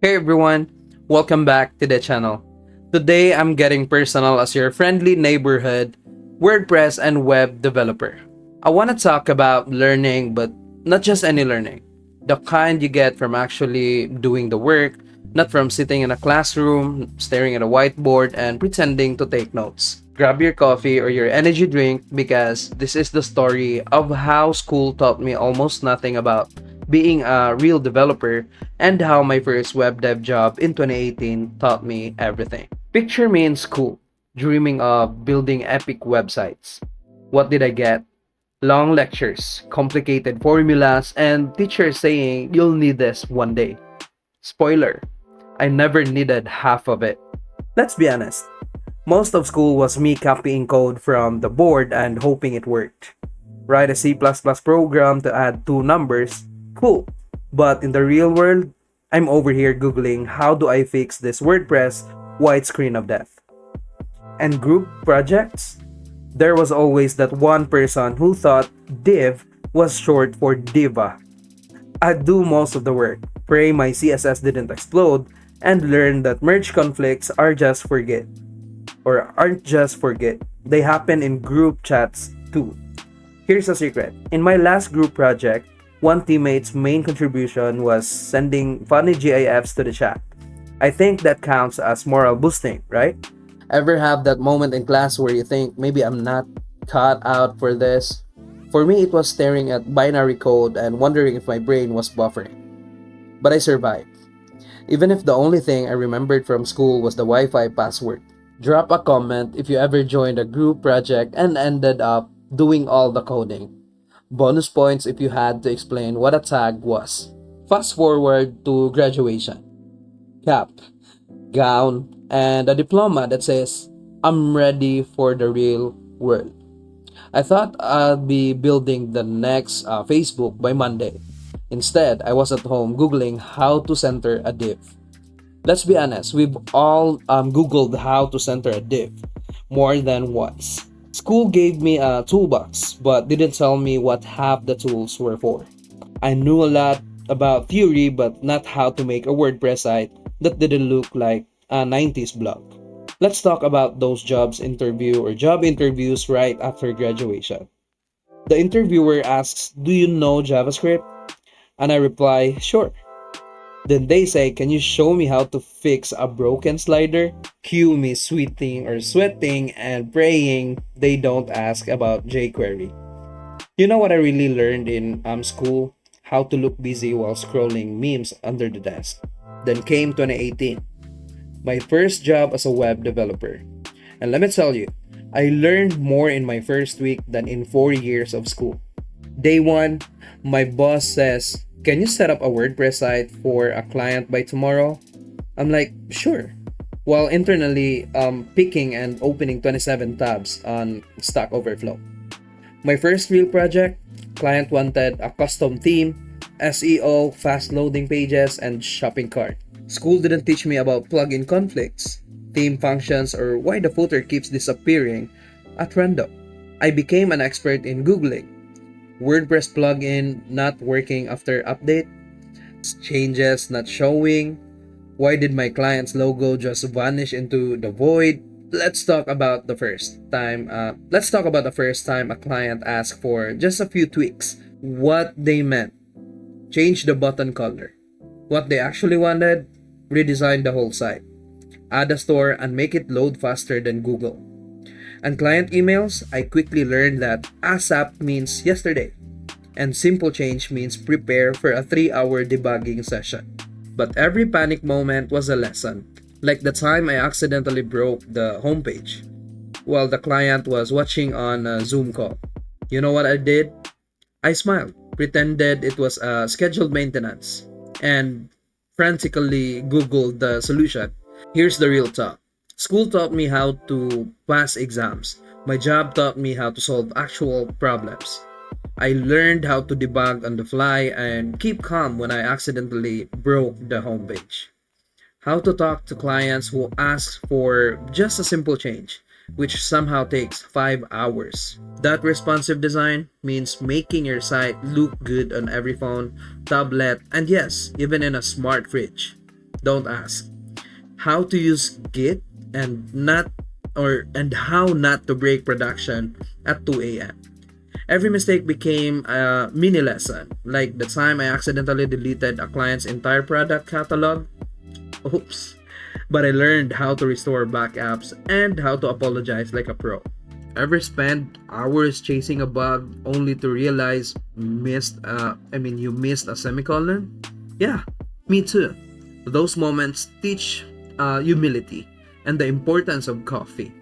Hey everyone, welcome back to the channel. Today I'm getting personal as your friendly neighborhood WordPress and web developer. I want to talk about learning, but not just any learning. The kind you get from actually doing the work, not from sitting in a classroom, staring at a whiteboard, and pretending to take notes. Grab your coffee or your energy drink because this is the story of how school taught me almost nothing about being a real developer and how my first web dev job in 2018 taught me everything. Picture me in school, dreaming of building epic websites. What did I get? Long lectures, complicated formulas, and teachers saying you'll need this one day. Spoiler, I never needed half of it. Let's be honest. Most of school was me copying code from the board and hoping it worked. Write a C++ program to add two numbers, cool. But in the real world, I'm over here googling how do I fix this WordPress white screen of death. And group projects? There was always that one person who thought div was short for diva. I'd do most of the work, pray my CSS didn't explode, and learn that merge conflicts are just forget. Or aren't just forget, they happen in group chats too. Here's a secret. In my last group project, one teammate's main contribution was sending funny GIFs to the chat. I think that counts as moral boosting, right? Ever have that moment in class where you think maybe I'm not cut out for this? For me, it was staring at binary code and wondering if my brain was buffering. But I survived. Even if the only thing I remembered from school was the Wi Fi password. Drop a comment if you ever joined a group project and ended up doing all the coding. Bonus points if you had to explain what a tag was. Fast forward to graduation. Cap, gown, and a diploma that says, I'm ready for the real world. I thought I'd be building the next Facebook by Monday. Instead, I was at home Googling how to center a div. Let's be honest, we've all Googled how to center a div more than once. School gave me a toolbox, but didn't tell me what half the tools were for. I knew a lot about theory, but not how to make a WordPress site that didn't look like a 90s blog. Let's talk about those job interviews right after graduation. The interviewer asks, do you know JavaScript? And I reply, sure. Then they say, can you show me how to fix a broken slider? Cue me sweating and praying they don't ask about jQuery. You know what I really learned in school? How to look busy while scrolling memes under the desk. Then came 2018, my first job as a web developer. And let me tell you, I learned more in my first week than in 4 years of school. Day 1, my boss says, can you set up a WordPress site for a client by tomorrow? I'm like, sure. While internally picking and opening 27 tabs on Stack Overflow. My first real project, client wanted a custom theme, SEO, fast loading pages, and shopping cart. School didn't teach me about plugin conflicts, theme functions, or why the footer keeps disappearing at random. I became an expert in Googling. WordPress plugin not working after update, changes not showing, why did my client's logo just vanish into the void? Let's talk about the first time a client asked for just a few tweaks. What they meant, change the button color. What they actually wanted, redesign the whole site, add a store and make it load faster than Google. And client emails, I quickly learned that ASAP means yesterday, and simple change means prepare for a 3-hour debugging session. But every panic moment was a lesson, like the time I accidentally broke the homepage while the client was watching on a Zoom call. You know what I did? I smiled, pretended it was a scheduled maintenance, and frantically Googled the solution. Here's the real talk. School taught me how to pass exams. My job taught me how to solve actual problems. I learned how to debug on the fly and keep calm when I accidentally broke the homepage. How to talk to clients who ask for just a simple change, which somehow takes 5 hours. That responsive design means making your site look good on every phone, tablet, and yes, even in a smart fridge. Don't ask. How to use Git and not and how not to break production at 2 a.m. Every mistake became a mini lesson, like the time I accidentally deleted a client's entire product catalog. Oops. But I learned how to restore backups and how to apologize like a pro. Ever spent hours chasing a bug only to realize you missed a semicolon? Yeah, me too. Those moments teach humility and the importance of coffee.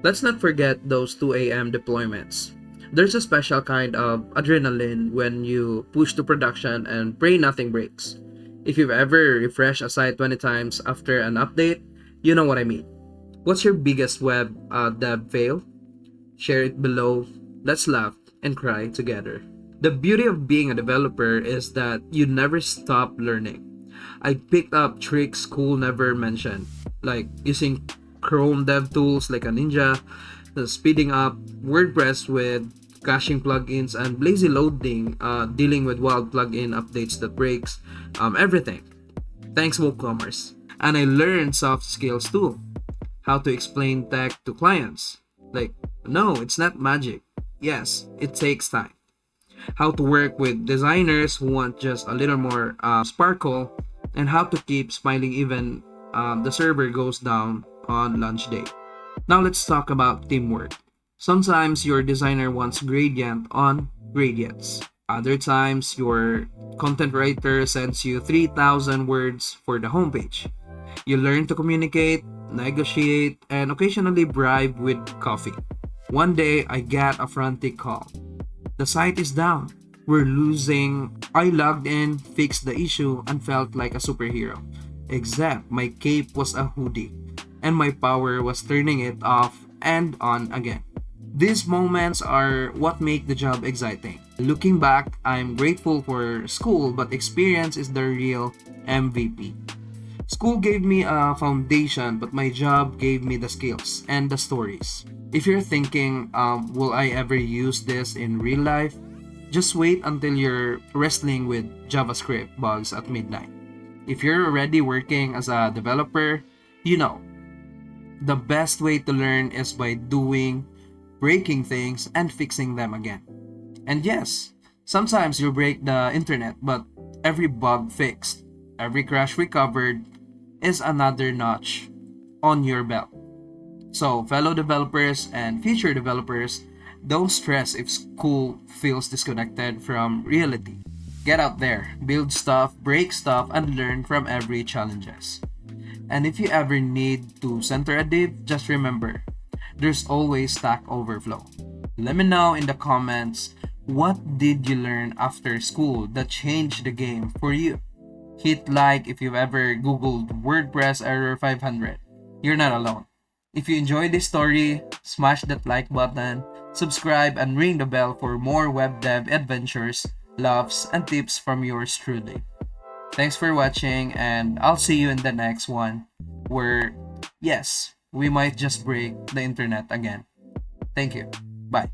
Let's not forget those 2 a.m. deployments. There's a special kind of adrenaline when you push to production and pray nothing breaks. If you've ever refreshed a site 20 times after an update, you know what I mean. What's your biggest web dev fail? Share it below. Let's laugh and cry together. The beauty of being a developer is that you never stop learning. I picked up tricks school never mentioned, like using Chrome dev tools like a ninja, speeding up WordPress with caching plugins, and lazy loading, dealing with wild plugin updates that breaks everything. Thanks, WooCommerce. And I learned soft skills too. How to explain tech to clients. Like, no, it's not magic. Yes, it takes time. How to work with designers who want just a little more sparkle, and how to keep smiling even the server goes down on lunch day. Now let's talk about teamwork. Sometimes your designer wants gradient on gradients. Other times your content writer sends you 3,000 words for the homepage. You learn to communicate, negotiate, and occasionally bribe with coffee. One day I got a frantic call. The site is down. We're losing. I logged in, fixed the issue, and felt like a superhero. Except my cape was a hoodie, and my power was turning it off and on again. These moments are what make the job exciting. Looking back, I'm grateful for school, but experience is the real MVP. School gave me a foundation, but my job gave me the skills and the stories. If you're thinking, will I ever use this in real life? Just wait until you're wrestling with JavaScript bugs at midnight. If you're already working as a developer, you know, the best way to learn is by doing, breaking things, and fixing them again. And yes, sometimes you break the internet, but every bug fixed, every crash recovered is another notch on your belt. So, fellow developers and future developers, don't stress if school feels disconnected from reality. Get out there, build stuff, break stuff, and learn from every challenges. And if you ever need to center a div, just remember, there's always Stack Overflow. Let me know in the comments, what did you learn after school that changed the game for you? Hit like if you've ever googled WordPress error 500. You're not alone. If you enjoyed this story, smash that like button, subscribe, and ring the bell for more web dev adventures, loves, and tips from yours truly. Thanks for watching, and I'll see you in the next one where, yes, we might just break the internet again. Thank you. Bye.